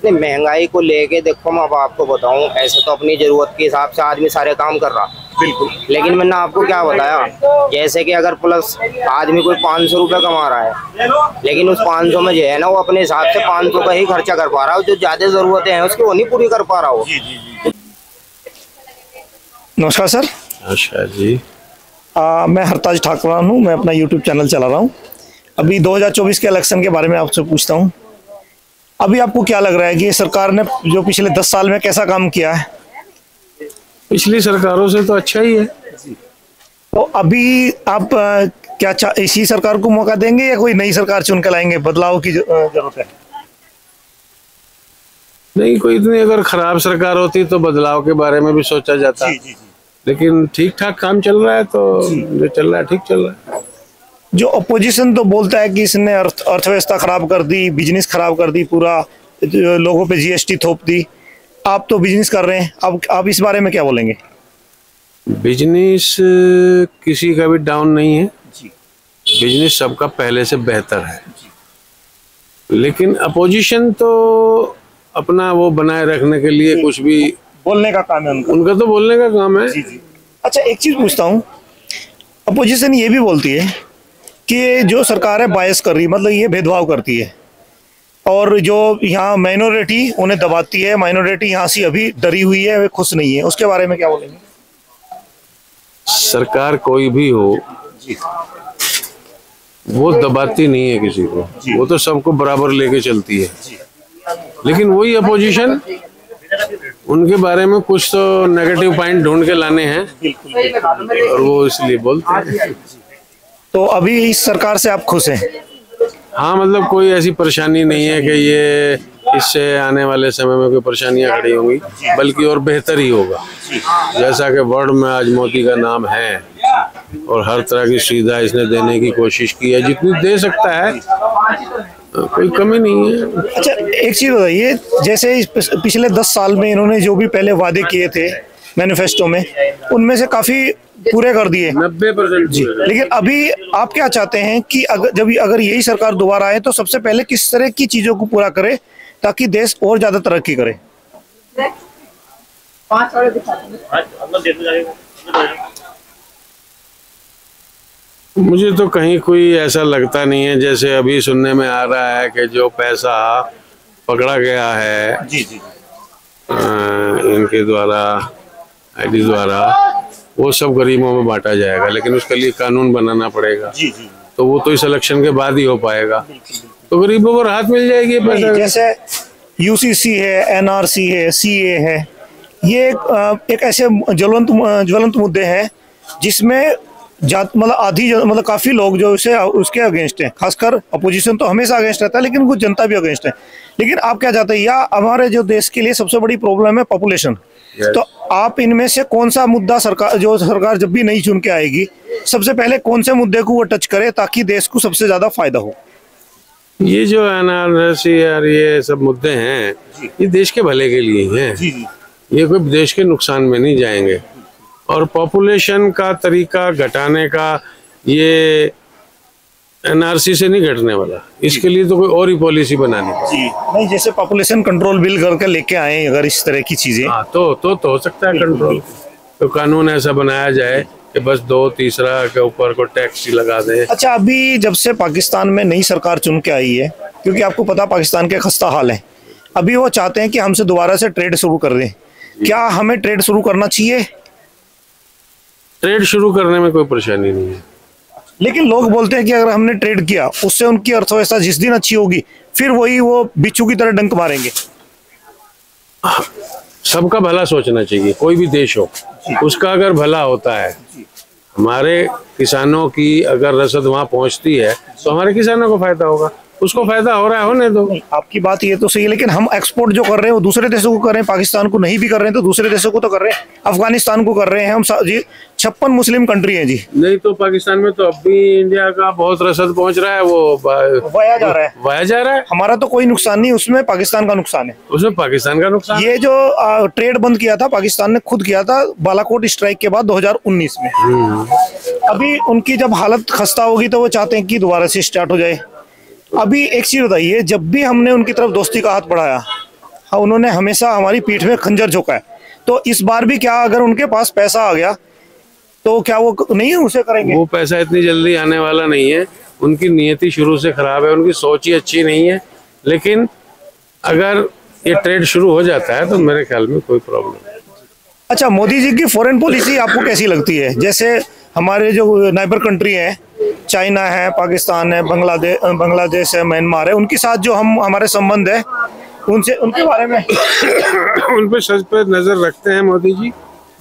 नहीं, महंगाई को लेके देखो, मैं अब आपको बताऊं, ऐसे तो अपनी जरूरत के हिसाब से आदमी सारे काम कर रहा, बिल्कुल, लेकिन मैंने आपको क्या बताया, जैसे कि अगर प्लस आदमी कोई 500 रुपये कमा रहा है, लेकिन उस 500 में जो है ना, वो अपने हिसाब से 500 का ही खर्चा कर पा रहा है, जो ज्यादा जरूरतें हैं उसकी वो नहीं पूरी कर पा रहा हो। नमस्कार सर। नमस्कार जी। मैं हरताज ठाकुरान हूँ, मैं अपना यूट्यूब चैनल चला रहा हूँ। अभी 2024 के इलेक्शन के बारे में आपसे पूछता हूँ, अभी आपको क्या लग रहा है कि ये सरकार ने जो पिछले 10 साल में कैसा काम किया है? पिछली सरकारों से तो अच्छा ही है। तो अभी आप क्या इसी सरकार को मौका देंगे या कोई नई सरकार चुन के लाएंगे? बदलाव की जरूरत है? नहीं, कोई इतनी अगर खराब सरकार होती तो बदलाव के बारे में भी सोचा जाता। लेकिन ठीक ठाक काम चल रहा है, तो जो चल रहा है ठीक चल रहा है। जो अपोजिशन तो बोलता है कि इसने अर्थव्यवस्था खराब कर दी, बिजनेस खराब कर दी, पूरा लोगों पे जीएसटी थोप दी। आप तो बिजनेस कर रहे हैं, अब आप इस बारे में क्या बोलेंगे? बिजनेस किसी का भी डाउन नहीं है, बिजनेस सबका पहले से बेहतर है। लेकिन अपोजिशन तो अपना वो बनाए रखने के लिए कुछ भी बोलने का काम है उनका तो बोलने का काम है। अच्छा, एक चीज पूछता हूँ, अपोजिशन ये भी बोलती है कि जो सरकार है बायस कर रही, मतलब ये भेदभाव करती है, और जो यहाँ माइनॉरिटी उन्हें दबाती है, माइनॉरिटी यहाँ से अभी डरी हुई है, वे खुश नहीं है। उसके बारे में क्या बोलेंगे? सरकार कोई भी हो, वो दबाती नहीं है किसी को, वो तो सबको बराबर लेके चलती है। लेकिन वही अपोजिशन, उनके बारे में कुछ तो नेगेटिव पॉइंट ढूंढ के लाने हैं, और वो इसलिए बोलते हैं। तो अभी इस सरकार से आप खुश हैं? हाँ, मतलब कोई ऐसी परेशानी नहीं है कि ये इससे आने वाले समय में कोई परेशानियां खड़ी होंगी, बल्कि और बेहतर ही होगा। जैसा कि वर्ल्ड में आज मोदी का नाम है, और हर तरह की सुविधा इसने देने की कोशिश की है, जितनी दे सकता है, कोई कमी नहीं है। अच्छा, एक चीज बताइए, जैसे पिछले 10 साल में इन्होंने जो भी पहले वादे किए थे मैनिफेस्टो में, उनमें से काफी पूरे कर दिए 90% जी। लेकिन अभी आप क्या चाहते हैं कि अगर यही सरकार दोबारा आए तो सबसे पहले किस तरह की चीजों को पूरा करे ताकि देश और ज्यादा तरक्की करे? मुझे तो कहीं कोई ऐसा लगता नहीं है, जैसे अभी सुनने में आ रहा है कि जो पैसा पकड़ा गया है इनके द्वारा, आईडी द्वारा, वो सब गरीबों में बांटा जाएगा, लेकिन उसके लिए कानून बनाना पड़ेगा। तो वो तो इस इलेक्शन के बाद ही हो पाएगा, तो गरीबों को राहत मिल जाएगी। जैसे यूसीसी है, एनआरसी है, सीए है, ये एक ऐसे ज्वलंत मुद्दे हैं जिसमें मतलब मतलब काफी लोग जो उसके अगेंस्ट हैं। खासकर अपोजिशन तो हमेशा अगेंस्ट रहता है, लेकिन कुछ जनता भी अगेंस्ट है। लेकिन आप क्या चाहते हैं, या हमारे जो देश के लिए सबसे बड़ी प्रॉब्लम है पॉपुलेशन, तो आप इनमें से कौन सा मुद्दा सरकार जब भी नहीं चुन के आएगी, सबसे पहले कौन से मुद्दे को वो टच करे ताकि देश को सबसे ज्यादा फायदा हो? ये जो एनआरसी और ये सब मुद्दे हैं, ये देश के भले के लिए ही हैं, ये कोई देश के नुकसान में नहीं जाएंगे। और पॉपुलेशन का तरीका घटाने का ये एनआरसी से नहीं घटने वाला, इसके लिए तो कोई और ही पॉलिसी बनानी जी। नहीं, जैसे पॉपुलेशन कंट्रोल बिल करके लेके आए अगर इस तरह की चीजें, हाँ, तो हो सकता है कंट्रोल। तो कानून ऐसा बनाया जाए कि बस 2/3 के ऊपर को टैक्स ही लगा दे। अच्छा, अभी जब से पाकिस्तान में नई सरकार चुन के आई है, क्योंकि आपको पता पाकिस्तान के खस्ता हाल है, अभी वो चाहते हैं कि हमसे दोबारा से ट्रेड शुरू कर दें। क्या हमें ट्रेड शुरू करना चाहिए? ट्रेड शुरू करने में कोई परेशानी नहीं है, लेकिन लोग बोलते हैं कि अगर हमने ट्रेड किया, उससे उनकी अर्थव्यवस्था जिस दिन अच्छी होगी, फिर वो बिच्छू की तरह डंक मारेंगे। सबका भला सोचना चाहिए, कोई भी देश हो, उसका अगर भला होता है। हमारे किसानों की अगर रसद वहाँ पहुँचती है तो हमारे किसानों को फायदा होगा, उसको फायदा हो रहा है, होने दो। आपकी बात ये तो सही है, लेकिन हम एक्सपोर्ट जो कर रहे हैं वो दूसरे देशों को कर रहे हैं, पाकिस्तान को नहीं भी कर रहे हैं तो दूसरे देशों को तो कर रहे हैं, अफगानिस्तान को कर रहे हैं हम जी। 56 मुस्लिम कंट्री है जी। नहीं, तो पाकिस्तान में तो अब भी इंडिया का बहुत रसद पहुंच रहा है, वो वाया जा रहा है। हमारा तो कोई नुकसान नहीं, उसमें पाकिस्तान का नुकसान है। उसमें पाकिस्तान का नुकसान। ये जो ट्रेड बंद किया था पाकिस्तान ने खुद किया था बालाकोट स्ट्राइक के बाद 2019 में। अभी उनकी जब हालत खस्ता होगी तो वो चाहते हैं कि दोबारा से स्टार्ट हो जाए। अभी एक चीज बताइए, जब भी हमने उनकी तरफ दोस्ती का हाथ बढ़ाया उन्होंने हमेशा हमारी पीठ में खंजर झोंका है। तो इस बार भी क्या अगर उनके पास पैसा आ गया तो क्या वो नहीं उसे करेंगे? वो पैसा इतनी जल्दी आने वाला नहीं है। उनकी नियति शुरू से खराब है, उनकी सोच ही अच्छी नहीं है। लेकिन अगर ये ट्रेड शुरू हो जाता है तो मेरे ख्याल में कोई प्रॉब्लम नहीं। अच्छा, मोदी जी की फॉरेन पॉलिसी आपको कैसी लगती है? जैसे हमारे जो नाइबर कंट्री है, चाइना है, पाकिस्तान है, बांग्लादेश है, म्यांमार है, उनके साथ जो हमारे संबंध है उनसे, उनके बारे में उन पे सच पे नजर रखते हैं मोदी जी।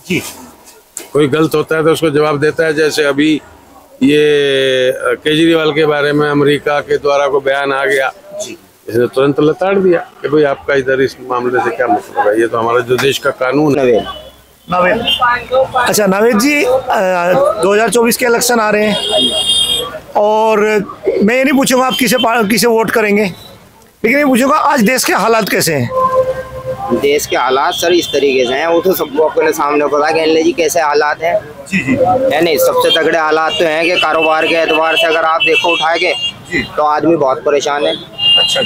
जी, कोई गलत होता है तो उसको जवाब देता है। जैसे अभी ये केजरीवाल के बारे में अमेरिका के द्वारा को बयान आ गया, इसने तुरंत लताड़ दिया कि भाई आपका इधर इस मामले से क्या मतलब है, ये तो हमारा जो देश का कानून है। नावेद, अच्छा नावेद जी, 2024 के इलेक्शन आ रहे हैं और मैं ये नहीं पूछूंगा आप किसे वोट करेंगे, लेकिन ये पूछूंगा आज देश के हालात कैसे हैं? देश के हालात सर इस तरीके से हैं, वो तो सबको अपने सामने पता है कि जी कैसे हालात हैं। जी है नहीं, सबसे तगड़े हालात तो हैं कि कारोबार के एतबार से अगर आप देखो उठा के तो आदमी बहुत परेशान है। अच्छा,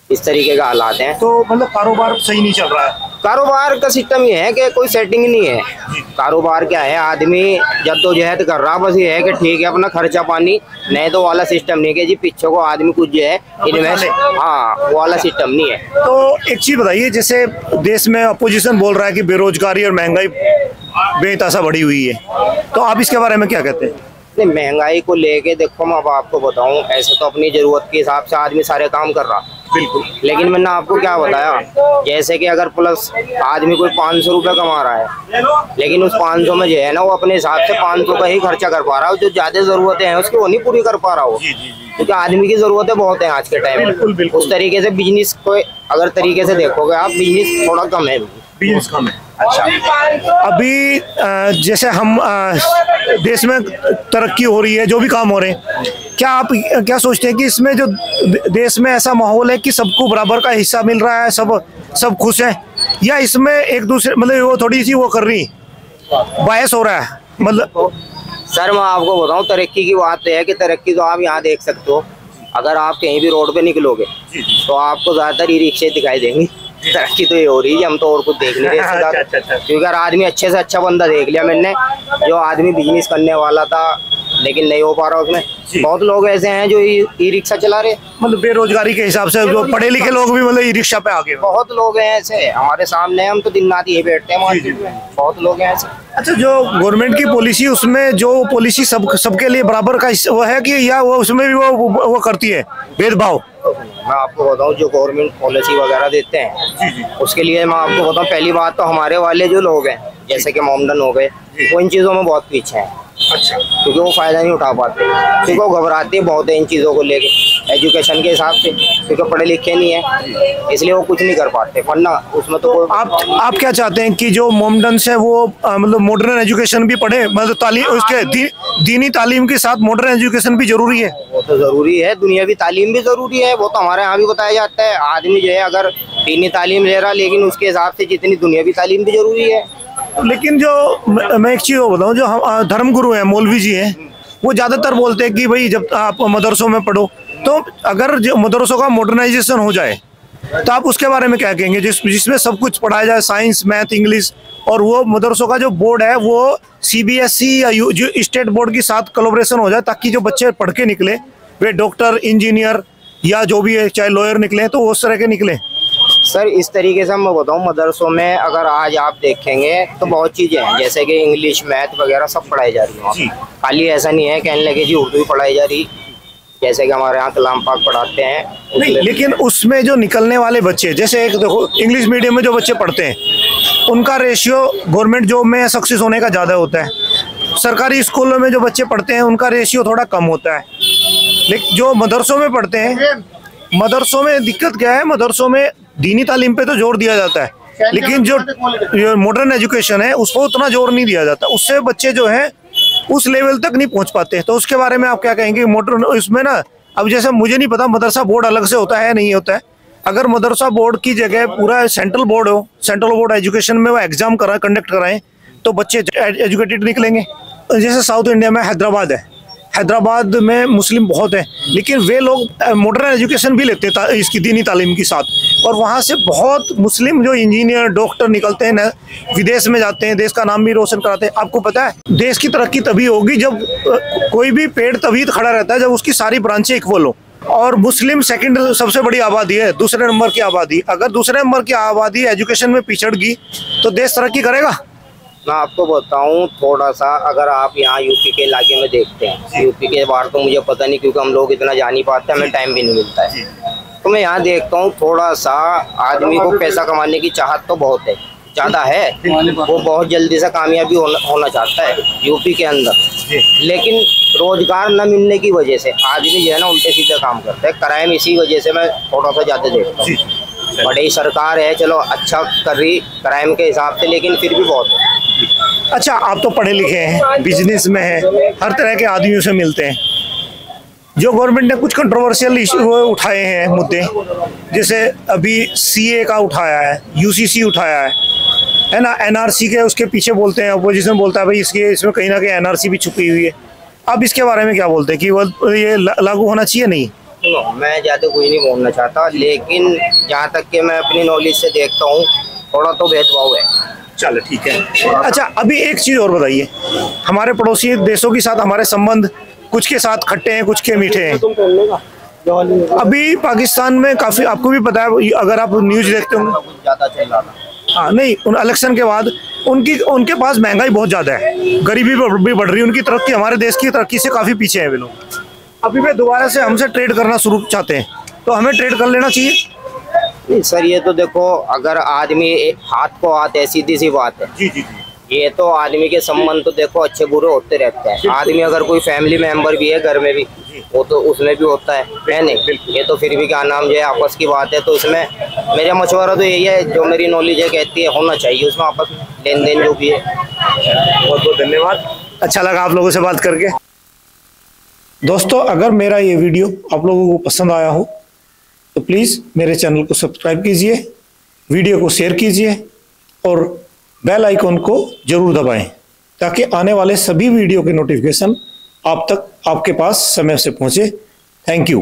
इस तरीके का हालात हैं। तो मतलब कारोबार सही नहीं चल रहा है? कारोबार का सिस्टम ये है कि कोई सेटिंग नहीं है। कारोबार क्या है, आदमी जद्दोजहद कर रहा, बस ये है कि ठीक है अपना खर्चा पानी, नहीं तो वाला सिस्टम नहीं कि जी पीछे को आदमी कुछ जो है इन्वेस्ट, हाँ वो वाला सिस्टम नहीं है। तो एक चीज बताइए, जैसे देश में अपोजिशन बोल रहा है कि बेरोजगारी और महंगाई बेतहाशा बढ़ी हुई है, तो आप इसके बारे में क्या कहते हैं? नहीं, महंगाई को लेके देखो मैं अब आपको बताऊं, ऐसे तो अपनी जरूरत के हिसाब से आदमी सारे काम कर रहा, बिल्कुल, लेकिन मैंने आपको क्या बताया, जैसे कि अगर प्लस आदमी कोई 500 रुपये कमा रहा है, लेकिन उस 500 में जो है ना वो अपने हिसाब से 500 का ही खर्चा कर पा रहा है, जो ज्यादा जरूरतें हैं उसकी वो नहीं पूरी कर पा रहा हो, क्योंकि आदमी की जरूरतें बहुत है आज के टाइम में। उस तरीके से बिजनेस को अगर तरीके से देखोगे आप, बिजनेस थोड़ा कम है, बिजनेस कम है। अच्छा, अभी जैसे हम देश में तरक्की हो रही है, जो भी काम हो रहे हैं, क्या आप क्या सोचते हैं कि इसमें जो देश में ऐसा माहौल है कि सबको बराबर का हिस्सा मिल रहा है, सब खुश हैं, या इसमें एक दूसरे मतलब वो थोड़ी सी वो कर रही बायस हो रहा है? मतलब सर मैं आपको बताऊं, तरक्की की बात है कि तरक्की तो आप यहाँ देख सकते हो, अगर आप कहीं भी रोड पे निकलोगे तो आपको ज्यादातर ई रिक्शे दिखाई देंगे। तरक्की तो ये हो रही है, हम तो और कुछ देख नहीं रहे। क्योंकि अगर आदमी अच्छे से अच्छा बंदा देख लिया मैंने, जो आदमी बिजनेस करने वाला था लेकिन नहीं हो पा रहा उसमें, बहुत लोग ऐसे हैं जो ई रिक्शा चला रहे, मतलब बेरोजगारी के हिसाब से जो पढ़े लिखे लोग भी मतलब ई रिक्शा पे आ गए, बहुत लोग हैं ऐसे हमारे सामने, हम तो दिन रात यही बैठते हैं मार्केट में, बहुत लोग हैं ऐसे। अच्छा, जो गवर्नमेंट की पॉलिसी, उसमें जो पॉलिसी सबके लिए बराबर का वो है कि या वो उसमें भी वो करती है भेदभाव? मैं आपको बताऊं, जो गवर्नमेंट पॉलिसी वगैरह देते हैं उसके लिए मैं आपको बताऊं, पहली बात तो हमारे वाले जो लोग हैं जैसे कि मोमडन हो गए, वो इन चीज़ों में बहुत पीछे हैं। अच्छा, क्योंकि वो फायदा नहीं उठा पाते, क्योंकि वो घबराते बहुत है इन चीज़ों को लेके एजुकेशन के हिसाब से, क्योंकि पढ़े लिखे नहीं है, इसलिए वो कुछ नहीं कर पाते, वरना उसमें तो आप क्या चाहते हैं कि जो मोमडन्स है वो मतलब मॉडर्न एजुकेशन भी पढ़े, मतलब तालीम उसके दीनी तालीम के साथ मॉडर्न एजुकेशन भी जरूरी है? वो तो जरूरी है, दुनियावी तालीम भी जरूरी है, वो तो हमारे यहाँ भी बताया जाता है। आदमी जो है अगर दीनी तालीम ले रहा, लेकिन उसके हिसाब से जितनी दुनियावी तालीम भी जरूरी है। लेकिन जो मैं एक चीज बताऊं, जो हम धर्मगुरु हैं, मौलवी जी हैं, वो ज्यादातर बोलते हैं कि भाई जब आप मदरसों में पढ़ो, तो अगर जो मदरसों का मॉडर्नाइजेशन हो जाए तो आप उसके बारे में क्या कहेंगे, जिसमें सब कुछ पढ़ाया जाए, साइंस, मैथ, इंग्लिश, और वो मदरसों का जो बोर्ड है वो CBSE या जो स्टेट बोर्ड के साथ कोलैबोरेशन हो जाए, ताकि जो बच्चे पढ़ के निकले वे डॉक्टर, इंजीनियर या जो भी है, चाहे लॉयर निकले, तो उस तरह के निकले। सर इस तरीके से मैं बताऊं, मदरसों में अगर आज आप देखेंगे तो बहुत चीज़ें हैं, जैसे कि इंग्लिश, मैथ वगैरह सब पढ़ाई जा रही है। खाली ऐसा नहीं है कहने लगे जी उर्दू ही पढ़ाई जा रही, जैसे कि हमारे यहाँ कलाम पाक पढ़ाते हैं। नहीं, लेकिन उसमें जो निकलने वाले बच्चे, जैसे एक देखो इंग्लिश मीडियम में जो बच्चे पढ़ते हैं, उनका रेशियो गवर्नमेंट जॉब में सक्सेस होने का ज़्यादा होता है। सरकारी स्कूलों में जो बच्चे पढ़ते हैं उनका रेशियो थोड़ा कम होता है। लेकिन जो मदरसों में पढ़ते हैं, मदरसों में दिक्कत क्या है, मदरसों में दीनी तालीम पे तो जोर दिया जाता है, लेकिन जो मॉडर्न एजुकेशन है उसको उतना जोर नहीं दिया जाता, उससे बच्चे जो हैं उस लेवल तक नहीं पहुंच पाते। तो उसके बारे में आप क्या कहेंगे? मॉडर्न इसमें ना, अब जैसे मुझे नहीं पता मदरसा बोर्ड अलग से होता है नहीं होता है, अगर मदरसा बोर्ड की जगह पूरा सेंट्रल बोर्ड हो, सेंट्रल बोर्ड एजुकेशन में वो एग्जाम कंडक्ट कराएं, तो बच्चे एजुकेटेड निकलेंगे। जैसे साउथ इंडिया में हैदराबाद है, हैदराबाद में मुस्लिम बहुत हैं, लेकिन वे लोग मॉडर्न एजुकेशन भी लेते हैं इसकी दीनी तालीम के साथ, और वहाँ से बहुत मुस्लिम जो इंजीनियर डॉक्टर निकलते हैं ना, विदेश में जाते हैं, देश का नाम भी रोशन कराते हैं। आपको पता है देश की तरक्की तभी होगी जब कोई भी पेड़ तभी खड़ा रहता है जब उसकी सारी ब्रांचें इक्वल हो। और मुस्लिम सेकंड सबसे बड़ी आबादी है, दूसरे नंबर की आबादी। अगर दूसरे नंबर की आबादी एजुकेशन में पिछड़ गई तो देश तरक्की करेगा? मैं आपको बताऊं थोड़ा सा, अगर आप यहाँ यूपी के इलाके में देखते हैं, यूपी के बाहर तो मुझे पता नहीं क्योंकि हम लोग इतना जा नहीं पाते, हमें टाइम भी नहीं मिलता है। तो मैं यहाँ देखता हूँ थोड़ा सा आदमी को पैसा कमाने की चाहत तो बहुत है, ज़्यादा है, वो बहुत जल्दी से कामयाबी होना चाहता है यूपी के अंदर, लेकिन रोजगार न मिलने की वजह से आदमी जो है ना उल्टे सीधे काम करता है। क्राइम इसी वजह से मैं थोड़ा सा ज़्यादा देखता हूँ। बड़ी सरकार है, चलो अच्छा कर रही क्राइम के हिसाब से, लेकिन फिर भी बहुत है। अच्छा, आप तो पढ़े लिखे हैं, बिजनेस में हैं, हर तरह के आदमियों से मिलते हैं। जो गवर्नमेंट ने कुछ कंट्रोवर्शियल इशू उठाए हैं मुद्दे, जैसे अभी सीए का उठाया है, यूसीसी उठाया है ना, एनआरसी के उसके पीछे बोलते हैं, अपोजिशन बोलता है भाई इसमें कहीं ना कहीं एनआरसी भी छुपी हुई है। अब इसके बारे में क्या बोलते हैं कि वो ये लागू होना चाहिए? नहीं, मैं ज़्यादा कुछ नहीं बोलना चाहता, लेकिन जहाँ तक कि मैं अपनी नॉलेज से देखता हूँ थोड़ा तो भेदभाव है। चलो ठीक है। अच्छा, अभी एक चीज़ और बताइए, हमारे पड़ोसी देशों के साथ हमारे संबंध कुछ के साथ खट्टे हैं, कुछ के मीठे हैं। अभी पाकिस्तान में काफ़ी, आपको भी पता है अगर आप न्यूज़ देखते होंगे, ज़्यादा चल रहा था। हाँ नहीं, उन इलेक्शन के बाद उनके पास महंगाई बहुत ज़्यादा है, गरीबी भी बढ़ रही है, उनकी तरक्की हमारे देश की तरक्की से काफ़ी पीछे है वे लोग। अभी वे दोबारा से हमसे ट्रेड करना शुरू चाहते हैं, तो हमें ट्रेड कर लेना चाहिए? नहीं सर, ये तो देखो अगर आदमी हाथ को हाथ है, सीधी सी बात है। जी जी, ये तो आदमी के संबंध तो देखो अच्छे बुरे होते रहते हैं। आदमी अगर कोई फैमिली मेंबर भी है घर में भी, वो तो उसमें भी होता है नहीं, ये तो फिर भी क्या नाम जो है आपस की बात है। तो इसमें मेरा मशवरा तो यही है, जो मेरी नॉलेज है कहती है होना चाहिए उसमें आपस में लेन देन जो भी है। बहुत बहुत धन्यवाद, अच्छा लगा आप लोगों से बात करके। दोस्तों, अगर मेरा ये वीडियो आप लोगों को पसंद आया हो तो प्लीज़ मेरे चैनल को सब्सक्राइब कीजिए, वीडियो को शेयर कीजिए और बेल आइकॉन को जरूर दबाएं, ताकि आने वाले सभी वीडियो के नोटिफिकेशन आप तक आपके पास समय से पहुंचे। Thank you.